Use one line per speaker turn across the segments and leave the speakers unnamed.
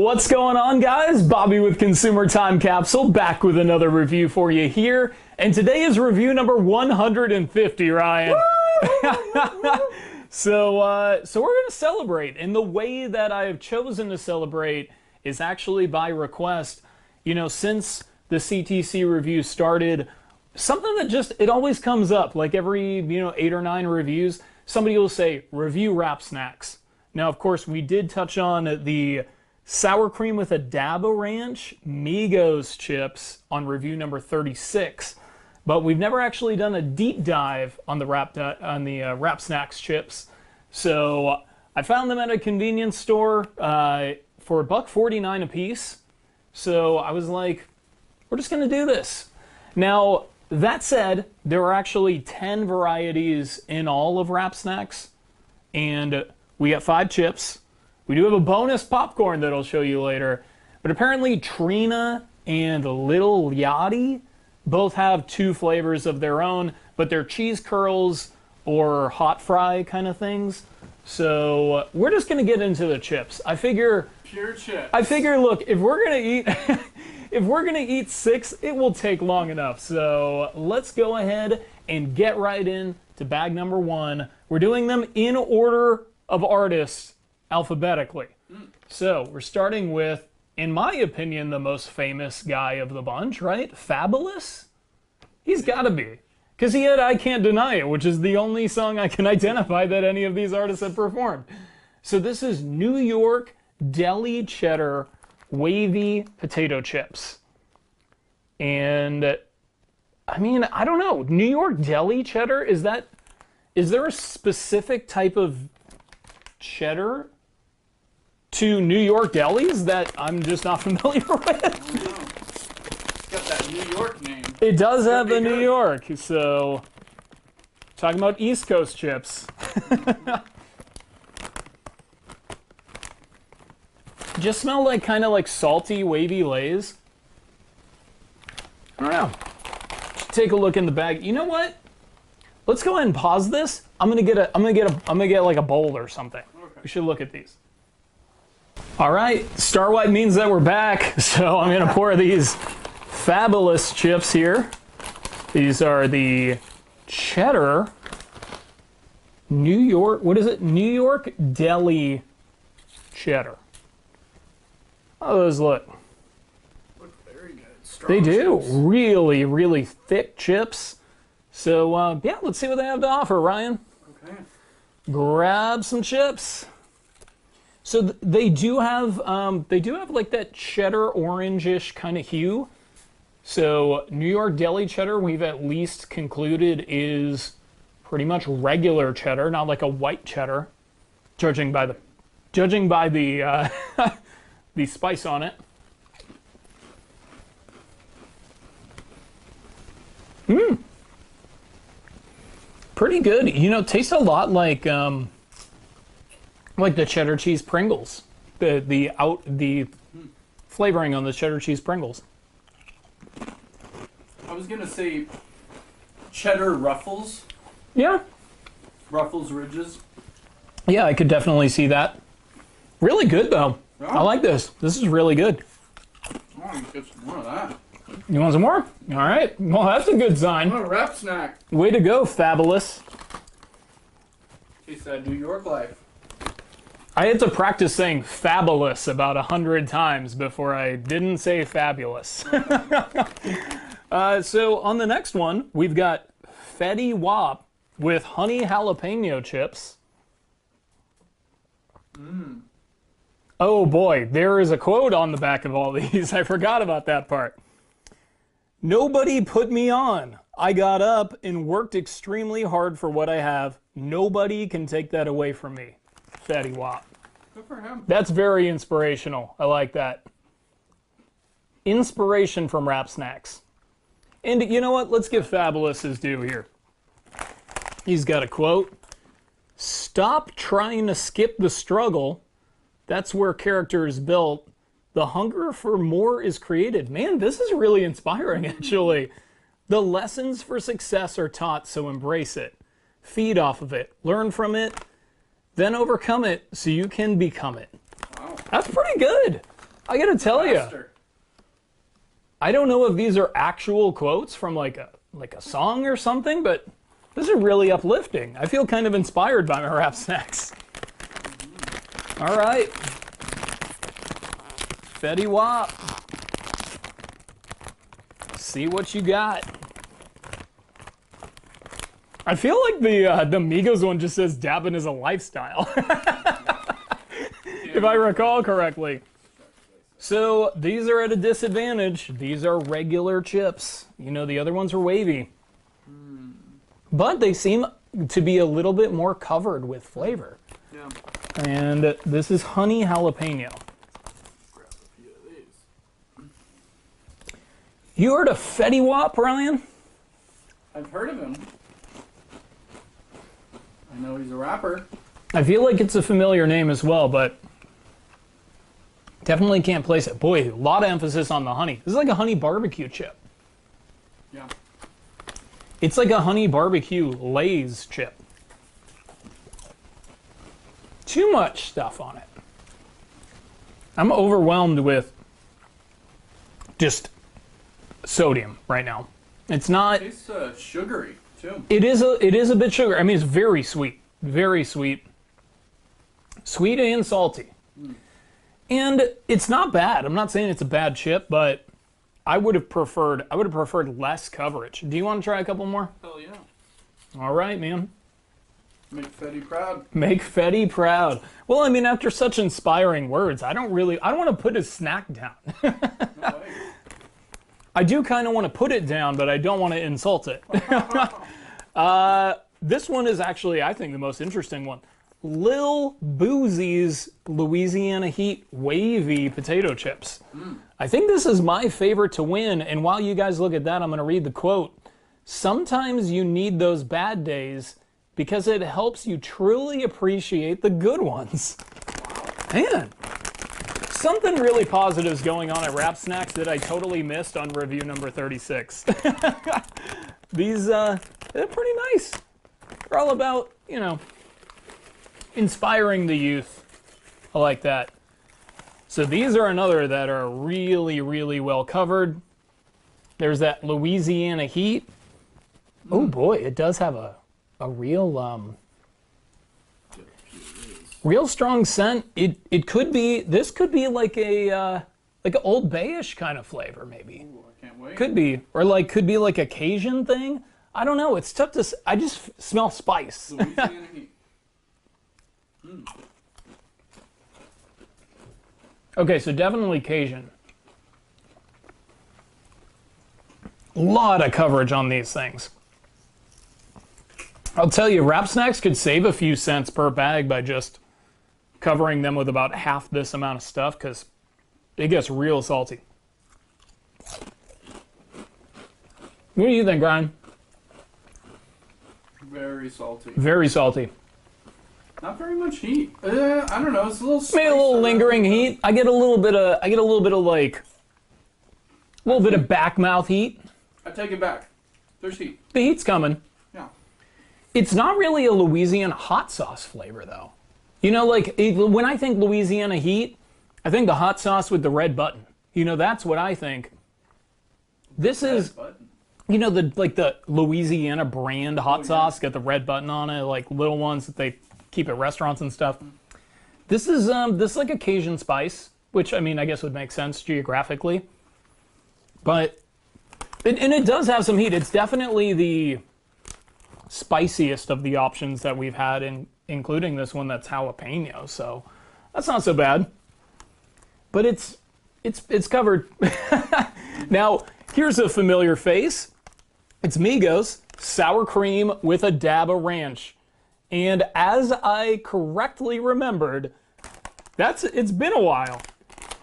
What's going on, guys? Bobby with Consumer Time Capsule, back with another review for you here. And today is review number 150, Ryan. So we're going to celebrate. And the way that I have chosen to celebrate is actually by request. You know, since the CTC review started, something that just, it always comes up. Like every, 8 or 9 reviews, somebody will say, review wrap snacks. Now, of course, we did touch on the sour cream with a dab of ranch Migos chips on review number 36, but we've never actually done a deep dive on the wrap snacks chips. So I found them at a convenience store for $1.49 a piece. So I was like, we're just gonna do this. Now that said, there are actually 10 varieties in all of wrap snacks, and we got 5 chips. We do have a bonus popcorn that I'll show you later. But apparently Trina and Lil Yachty both have 2 flavors of their own, but they're cheese curls or hot fry kind of things. So we're just gonna get into the chips. I figure
pure chips.
I figure, look, if we're gonna eat if we're gonna eat 6, it will take long enough. So let's go ahead and get right in to bag number 1. We're doing them in order of artists, alphabetically. So we're starting with, in my opinion, the most famous guy of the bunch, right? Fabolous? He's gotta be. Because he had I Can't Deny It, which is the only song I can identify that any of these artists have performed. So this is New York Deli Cheddar Wavy Potato Chips. And, I mean, I don't know. New York Deli Cheddar, is there a specific type of cheddar to New York delis that I'm just not familiar with?
I don't know. It's got that New York name.
It does have the New York, so talking about East Coast chips. Just smell like kind of like salty, wavy Lay's. I don't know. Take a look in the bag. You know what? Let's go ahead and pause this. I'm gonna get like a bowl or something. Okay. We should look at these. All right, Star White means that we're back. So I'm gonna pour these Fabolous chips here. These are the Cheddar New York, what is it? New York Deli Cheddar. How do those look?
Look very good. Strong
They do.
chips.
Really, really thick chips. So yeah, let's see what they have to offer, Ryan.
Okay.
Grab some chips. So they do have like that cheddar orange-ish kind of hue. So New York Deli Cheddar, we've at least concluded is pretty much regular cheddar, not like a white cheddar, judging by the the spice on it. Pretty good. You know, tastes a lot like the cheddar cheese Pringles. The flavoring on the cheddar cheese Pringles.
I was gonna say cheddar ruffles.
Yeah.
Ruffles ridges.
Yeah, I could definitely see that. Really good though.
Yeah.
I like this. This is really good.
I want to get some more of that.
You want some more? All right. Well, that's a good sign.
What a wrap snack.
Way to go, Fabolous.
Tastes that New York life.
I had to practice saying fabulous about 100 times before I didn't say fabulous. So on the next one, we've got Fetty Wap with honey jalapeno chips. Oh boy, there is a quote on the back of all these. I forgot about that part. Nobody put me on. I got up and worked extremely hard for what I have. Nobody can take that away from me. Fetty Wap.
Good for him.
That's very inspirational. I like that. Inspiration from wrap snacks. And you know what? Let's give Fabolous his due here. He's got a quote. Stop trying to skip the struggle. That's where character is built. The hunger for more is created. Man, this is really inspiring, actually. The lessons for success are taught, so embrace it. Feed off of it. Learn from it. Then overcome it so you can become it.
Wow.
That's pretty good. I gotta tell you,
Faster.
I don't know if these are actual quotes from like a song or something, but this is really uplifting. I feel kind of inspired by my rap snacks. All right. Fetty Wap. See what you got. I feel like the Migos one just says dabbing is a lifestyle. If I recall correctly. So these are at a disadvantage. These are regular chips. You know, the other ones are wavy. But they seem to be a little bit more covered with flavor.
Yeah.
And this is honey jalapeno.
Grab a few of these.
You heard of Fetty Wap, Ryan?
I've heard of him. I know he's a rapper.
I feel like it's a familiar name as well, but definitely can't place it. Boy, a lot of emphasis on the honey. This is like a honey barbecue chip.
Yeah.
It's like a honey barbecue Lay's chip. Too much stuff on it. I'm overwhelmed with just sodium right now. It's not.
It tastes sugary too.
It is a bit sugar. I mean, it's very sweet, very sweet, sweet and salty. And it's not bad. I'm not saying it's a bad chip, but I would have preferred less coverage. Do you want to try a couple more?
Hell yeah.
All right, man.
Make Fetty proud.
Make Fetty proud. Well, I mean, after such inspiring words, I don't want to put his snack down.
No way.
I do kind of want to put it down, but I don't want to insult it. This one is actually, I think, the most interesting one. Lil Boosie's Louisiana Heat Wavy Potato Chips. I think this is my favorite to win, and while you guys look at that, I'm going to read the quote. Sometimes you need those bad days because it helps you truly appreciate the good ones. Man, something really positive is going on at Rap Snacks that I totally missed on review number 36. These, they're pretty nice. They're all about, you know, inspiring the youth. I like that. So these are another that are really, really well covered. There's that Louisiana Heat. Oh boy, it does have a real real strong scent. It could be, this could be like an Old Bay-ish kind of flavor maybe.
Ooh, I can't wait.
Could be, or could be like a Cajun thing. I don't know. It's tough to. I just smell spice.
Louisiana Heat.
Okay, so definitely Cajun. A lot of coverage on these things. I'll tell you, Rap Snacks could save a few cents per bag by just covering them with about half this amount of stuff, because it gets real salty. What do you think, Ryan?
Very salty.
Very salty.
Not very much heat. I don't know. It's a little.
Maybe a little lingering heat. I get a little bit of back mouth heat.
I take it back. There's heat.
The heat's coming.
Yeah.
It's not really a Louisiana hot sauce flavor, though. You know, when I think Louisiana heat, I think the hot sauce with the red button. You know, that's what I think. This is, you know, the Louisiana brand hot sauce, got the red button on it, like little ones that they keep at restaurants and stuff. This is like a Cajun spice, which, I mean, I guess would make sense geographically. But, it does have some heat. It's definitely the spiciest of the options that we've had, including this one that's jalapeno, so that's not so bad. But it's covered. Now, here's a familiar face. It's Migos, sour cream with a dab of ranch. And as I correctly remembered, it's been a while.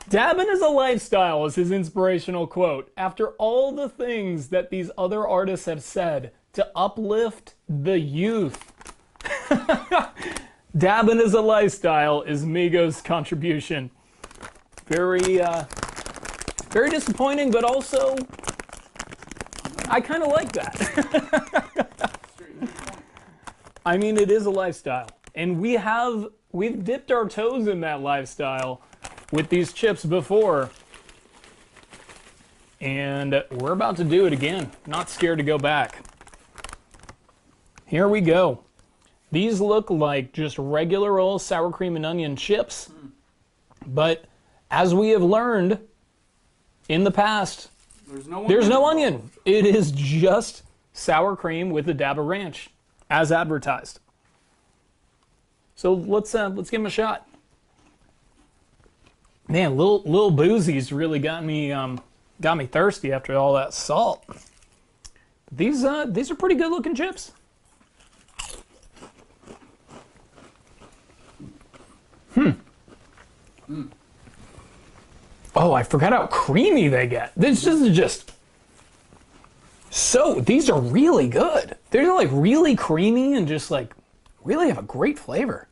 Dabbing is a lifestyle is his inspirational quote. After all the things that these other artists have said to uplift the youth. Dabbing is a lifestyle is Migos' contribution. Very disappointing, but also I kind of like that. I mean, it is a lifestyle, and we've dipped our toes in that lifestyle with these chips before. And we're about to do it again. Not scared to go back. Here we go. These look like just regular old sour cream and onion chips. But as we have learned in the past, there's no onion. It is just sour cream with a dab of ranch, as advertised. So let's give them a shot. Man, Lil Boosie's really got me thirsty after all that salt. These are pretty good looking chips. Oh, I forgot how creamy they get. This is just so. These are really good. They're like really creamy and just like really have a great flavor.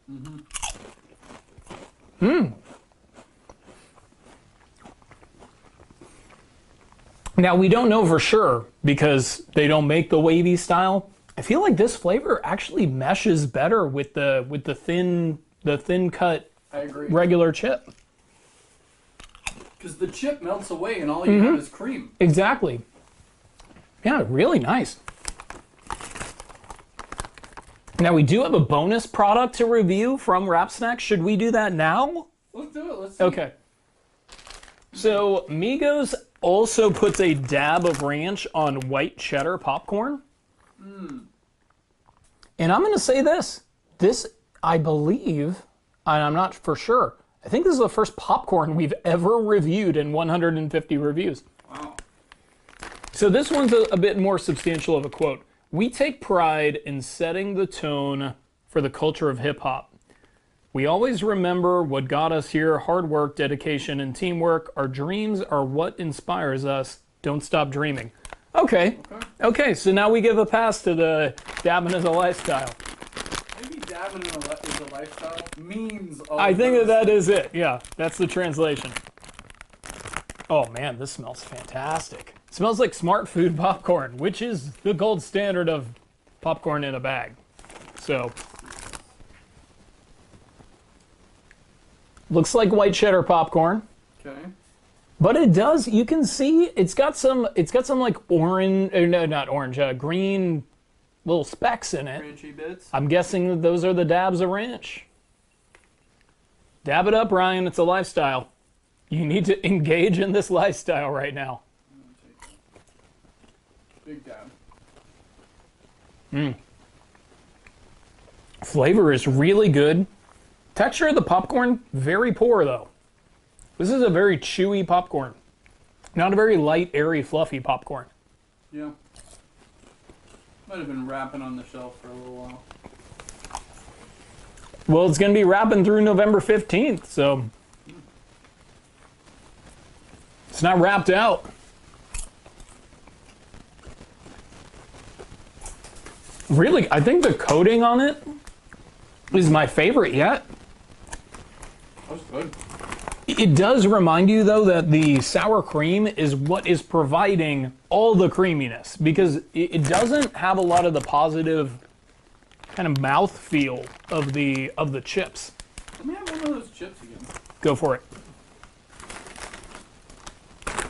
Now we don't know for sure because they don't make the wavy style. I feel like this flavor actually meshes better with the thin cut regular chip.
Because the chip melts away and all you have is cream.
Exactly. Yeah, really nice. Now we do have a bonus product to review from Wrap Snacks. Should we do that now?
Let's do it. Let's see.
Okay. So Migos also puts a dab of ranch on white cheddar popcorn. And I'm going to say this. This, I believe, and I'm not for sure, I think this is the first popcorn we've ever reviewed in 150 reviews.
Wow.
So this one's a bit more substantial of a quote. We take pride in setting the tone for the culture of hip-hop. We always remember what got us here, hard work, dedication, and teamwork. Our dreams are what inspires us. Don't stop dreaming. Okay, so now we give a pass to the dabbing as a lifestyle.
Maybe dabbing as a lifestyle means
I think that is it. Yeah, that's the translation. Oh man, this smells fantastic. It smells like Smart Food popcorn, which is the gold standard of popcorn in a bag. So, looks like white cheddar popcorn.
Okay.
But it does, you can see it's got some like orange, no, not orange, green little specks in it.
Crunchy bits.
I'm guessing that those are the dabs of ranch. Dab it up, Ryan. It's a lifestyle. You need to engage in this lifestyle right now.
Big dab.
Flavor is really good. Texture of the popcorn, very poor though. This is a very chewy popcorn. Not a very light, airy, fluffy popcorn.
Yeah. Might have been wrapping on the shelf for a little while.
Well, it's going to be wrapping through November 15th, so it's not wrapped out. Really, I think the coating on it is my favorite yet.
That's good.
It does remind you, though, that the sour cream is what is providing all the creaminess, because it doesn't have a lot of the positive kind of mouth feel of the chips.
Let me have one of those chips again.
Go for it.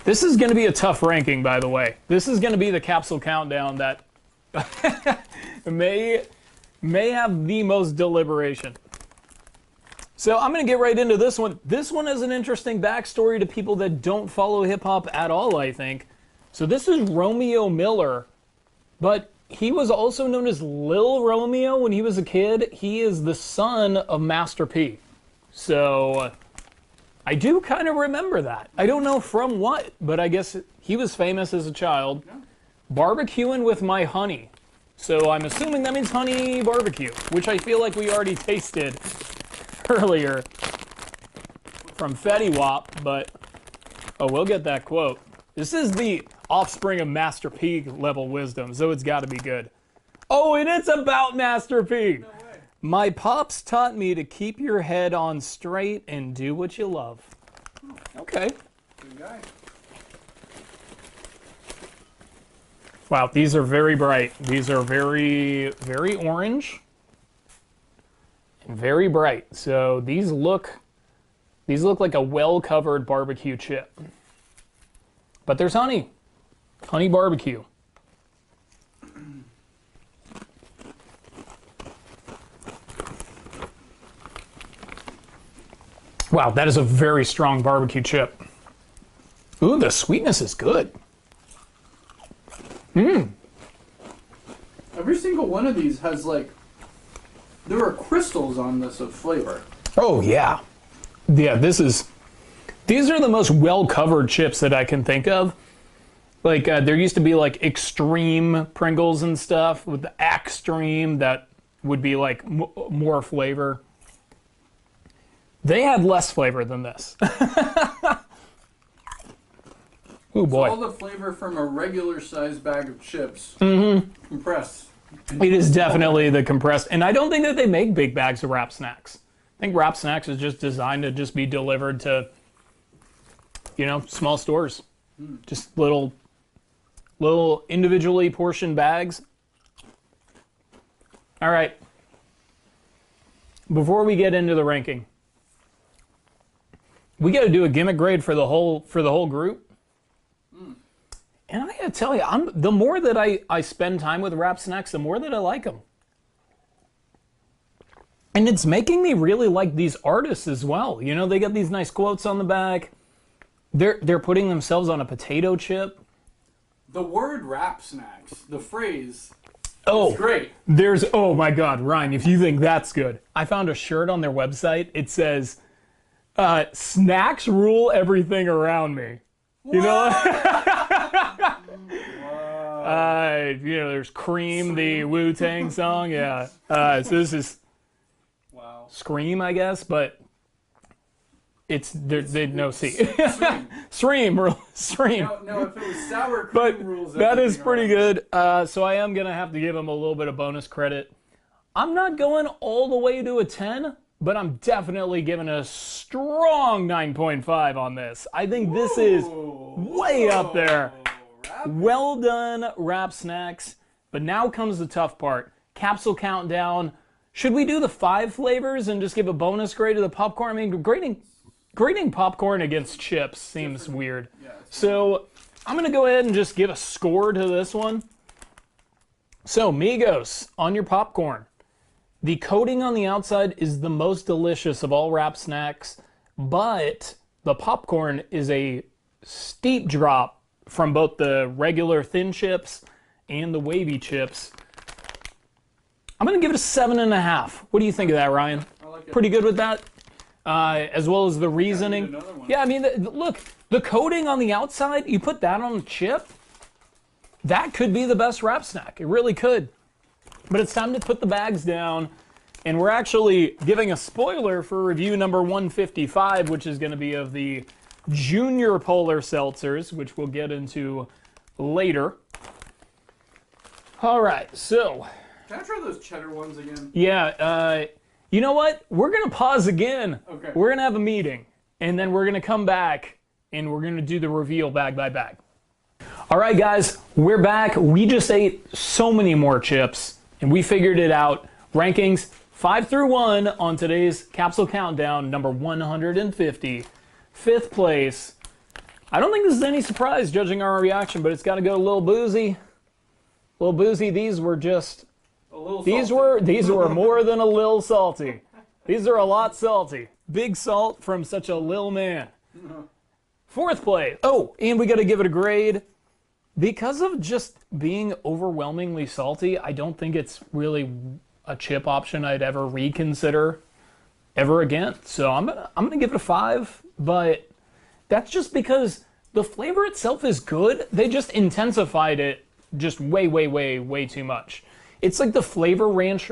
This is going to be a tough ranking, by the way. This is going to be the capsule countdown that may have the most deliberation. So I'm going to get right into this one. This one has an interesting backstory to people that don't follow hip-hop at all, I think. So this is Romeo Miller, but he was also known as Lil Romeo when he was a kid. He is the son of Master P. So I do kind of remember that. I don't know from what, but I guess he was famous as a child.
Yeah.
Barbecuin with my honey. So I'm assuming that means honey barbecue, which I feel like we already tasted earlier from Fetty Wap, but oh, we'll get that quote. This is the offspring of Master P level wisdom, so it's got to be good. Oh, and it's about Master P.
No way.
My pops taught me to keep your head on straight and do what you love. Okay.
Good guy.
Wow, these are very bright. These are very, very orange and very bright. So these look These look like a well-covered barbecue chip. But there's honey. Honey barbecue. Wow, that is a very strong barbecue chip. Ooh, the sweetness is good. Mmm.
Every single one of these has like, there are crystals on this of flavor.
Oh yeah. Yeah, these are the most well-covered chips that I can think of. Like, there used to be like extreme Pringles and stuff with the Extreme that would be like more flavor. They had less flavor than this. Oh boy.
All the flavor from a regular sized bag of chips compressed.
It is definitely the compressed. And I don't think that they make big bags of Wrap Snacks. I think Wrap Snacks is just designed to just be delivered to, you know, small stores. Just little individually portioned bags. All right. Before we get into the ranking, we got to do a gimmick grade for the whole group. And I gotta tell you, the more that I spend time with Wrap Snacks, the more that I like them. And it's making me really like these artists as well. You know, they got these nice quotes on the back. They're putting themselves on a potato chip.
The word Wrap Snacks, the phrase,
is
great.
Oh my God, Ryan, if you think that's good. I found a shirt on their website. It says, snacks rule everything around me. You know? You know, there's Cream, the Wu-Tang song. Yeah. So this is Scream, I guess, but it's they no C. Stream.
No, if it was sour cream rules.
That is pretty good. So I am gonna have to give them a little bit of bonus credit. I'm not going all the way to a 10, but I'm definitely giving a strong 9.5 on this. I think this is way up there. Well done, Wrap Snacks. But now comes the tough part. Capsule countdown. Should we do the 5 flavors and just give a bonus grade to the popcorn? I mean, grading popcorn against chips seems weird. Yeah, so I'm going to go ahead and just give a score to this one. So, Migos, on your popcorn. The coating on the outside is the most delicious of all Wrap Snacks, but the popcorn is a steep drop from both the regular thin chips and the wavy chips. I'm going to give it a 7.5. What do you think of that, Ryan?
I like it.
Pretty good with that? As well as the reasoning. Yeah, I mean, look, the coating on the outside, you put that on the chip, that could be the best Wrap Snack. It really could. But it's time to put the bags down, and we're actually giving a spoiler for review number 155, which is going to be of the Junior Polar Seltzers, which we'll get into later. All right, so...
Can I try those cheddar ones again?
Yeah, you know what? We're going to pause again.
Okay.
We're going to have a meeting, and then we're going to come back, and we're going to do the reveal bag by bag. All right, guys, we're back. We just ate so many more chips, and we figured it out. Rankings 5 through 1 on today's Capsule Countdown, number 150. 5th place. I don't think this is any surprise judging our reaction, but it's got to go to Lil Boosie. Lil Boosie, these were just... These were more than a little salty. These are a lot salty. Big salt from such a lil man. 4th place. Oh, and we got to give it a grade. Because of just being overwhelmingly salty, I don't think it's really a chip option I'd ever reconsider ever again. So I'm gonna give it a 5, but that's just because the flavor itself is good. They just intensified it just way too much. It's like the flavor ranch,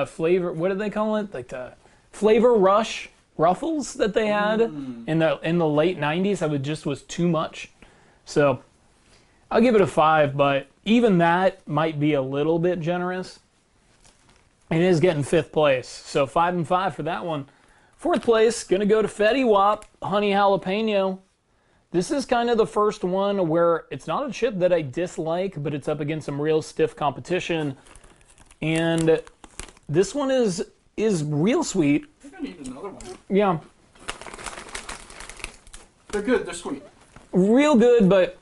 flavor, what do they call it? Like the flavor rush ruffles that they had in the late 90s. That just was too much. So I'll give it a 5, but even that might be a little bit generous. It is getting 5th place, so 5 and 5 for that one. 4th place, gonna go to Fetty Wap, Honey Jalapeno. This is kind of the first one where it's not a chip that I dislike, but it's up against some real stiff competition. And this one is real sweet.
I think I need another one.
Yeah.
They're good. They're sweet.
Real good, but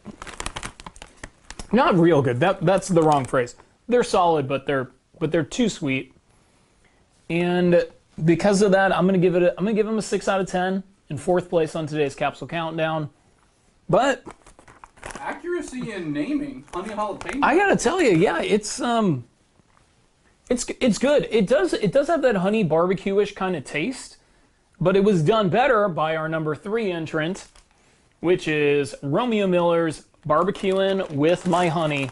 not real good. That's the wrong phrase. They're solid, but they're too sweet. And because of that, I'm gonna give them a 6 out of 10 in 4th place on today's Capsule Countdown. But
accuracy in naming honey jalapeno.
I gotta tell you, yeah, it's good. It does have that honey barbecue-ish kind of taste, but it was done better by our number 3 entrant, which is Romeo Miller's Barbecuin with My Honey.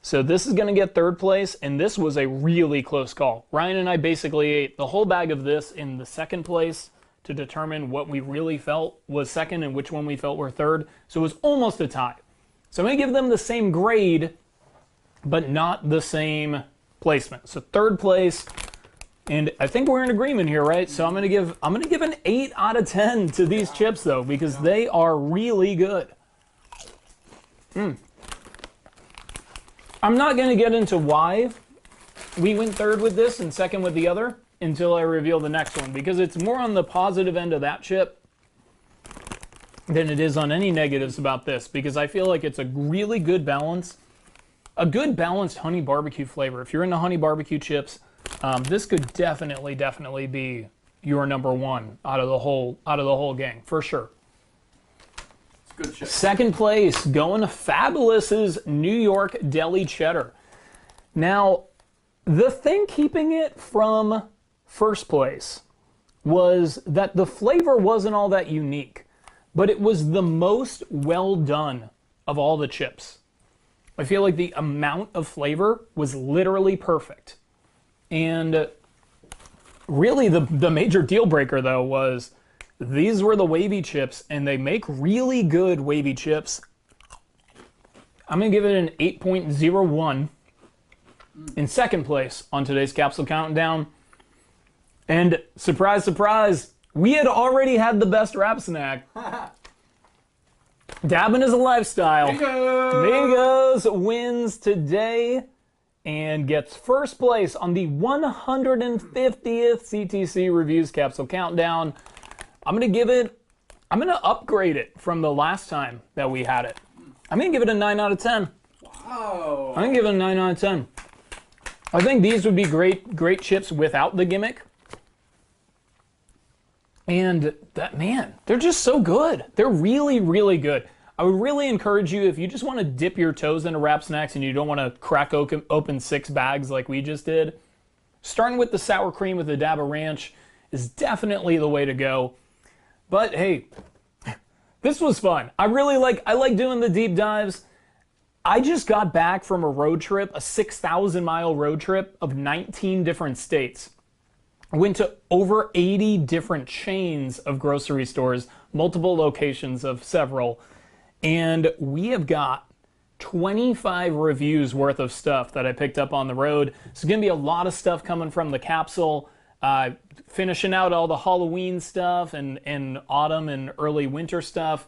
So this is going to get 3rd place, and this was a really close call. Ryan and I basically ate the whole bag of this in the 2nd place to determine what we really felt was 2nd and which one we felt were 3rd. So it was almost a tie. So I'm going to give them the same grade, but not the same placement. So 3rd place, and I think we're in agreement here, right? So I'm going to give an 8 out of 10 to these chips though, because they are really good. I'm not going to get into why we went 3rd with this and 2nd with the other until I reveal the next one, because it's more on the positive end of that chip than it is on any negatives about this, because I feel like it's a really good balance, a good balanced honey barbecue flavor. If you're into honey barbecue chips, this could definitely be your number 1 out of the whole gang, for sure.
Good chip.
2nd place, going to Fabolous's New York Deli Cheddar. Now, the thing keeping it from 1st place was that the flavor wasn't all that unique, but it was the most well done of all the chips. I feel like the amount of flavor was literally perfect. And really the major deal breaker though was these were the wavy chips, and they make really good wavy chips. I'm going to give it an 8.01 in 2nd place on today's Capsule Countdown. And surprise, surprise, we had already had the best wrap snack. Dabbing is a lifestyle. Migos wins today and gets 1st place on the 150th CTC Reviews Capsule Countdown. I'm going to upgrade it from the last time that we had it. I'm going to give it a 9 out of 10.
Wow.
I'm going to give it a 9 out of 10. I think these would be great chips without the gimmick. And that, man, they're just so good. They're really, really good. I would really encourage you, if you just want to dip your toes into wrap snacks and you don't want to crack open 6 bags like we just did, starting with the sour cream with a dab of ranch is definitely the way to go. But hey, this was fun. I like doing the deep dives. I just got back from a road trip, a 6,000-mile road trip of 19 different states. I went to over 80 different chains of grocery stores, multiple locations of several, and we have got 25 reviews worth of stuff that I picked up on the road. So there's going to be a lot of stuff coming from the capsule. Finishing out all the Halloween stuff and autumn and early winter stuff,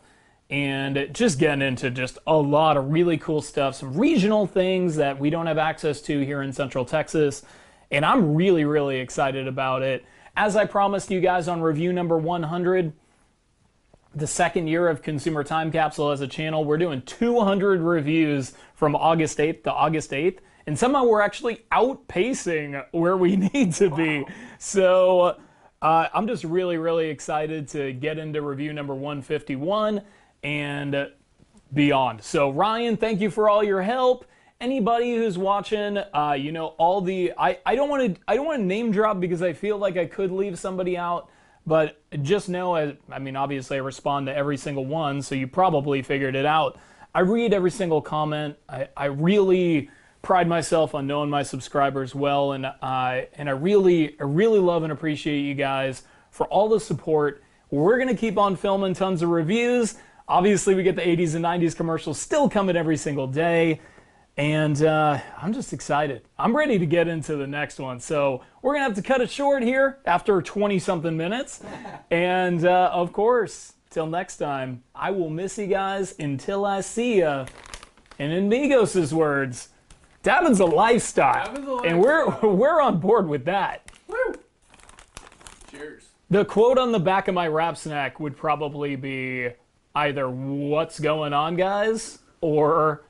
and just getting into just a lot of really cool stuff, some regional things that we don't have access to here in Central Texas, and I'm really, really excited about it. As I promised you guys on review number 100, the 2nd year of Consumer Time Capsule as a channel, we're doing 200 reviews from August 8th to August 8th. And somehow we're actually outpacing where we need to be. Wow. So I'm just really, really excited to get into review number 151 and beyond. So Ryan, thank you for all your help. Anybody who's watching, you know, all the I don't want to name drop because I feel like I could leave somebody out, but just know, I mean, obviously I respond to every single one, so you probably figured it out. I read every single comment. I really pride myself on knowing my subscribers well, and I really love and appreciate you guys for all the support. We're gonna keep on filming tons of reviews. Obviously, we get the 80s and 90s commercials still coming every single day, and I'm just excited. I'm ready to get into the next one. So we're gonna have to cut it short here after 20-something minutes, and of course, till next time, I will miss you guys until I see ya. And in Migos' words, dabbing's a lifestyle, and we're on board with that.
Woo! Cheers.
The quote on the back of my rap snack would probably be either "What's going on, guys?" or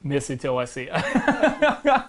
"Miss you till I see ya."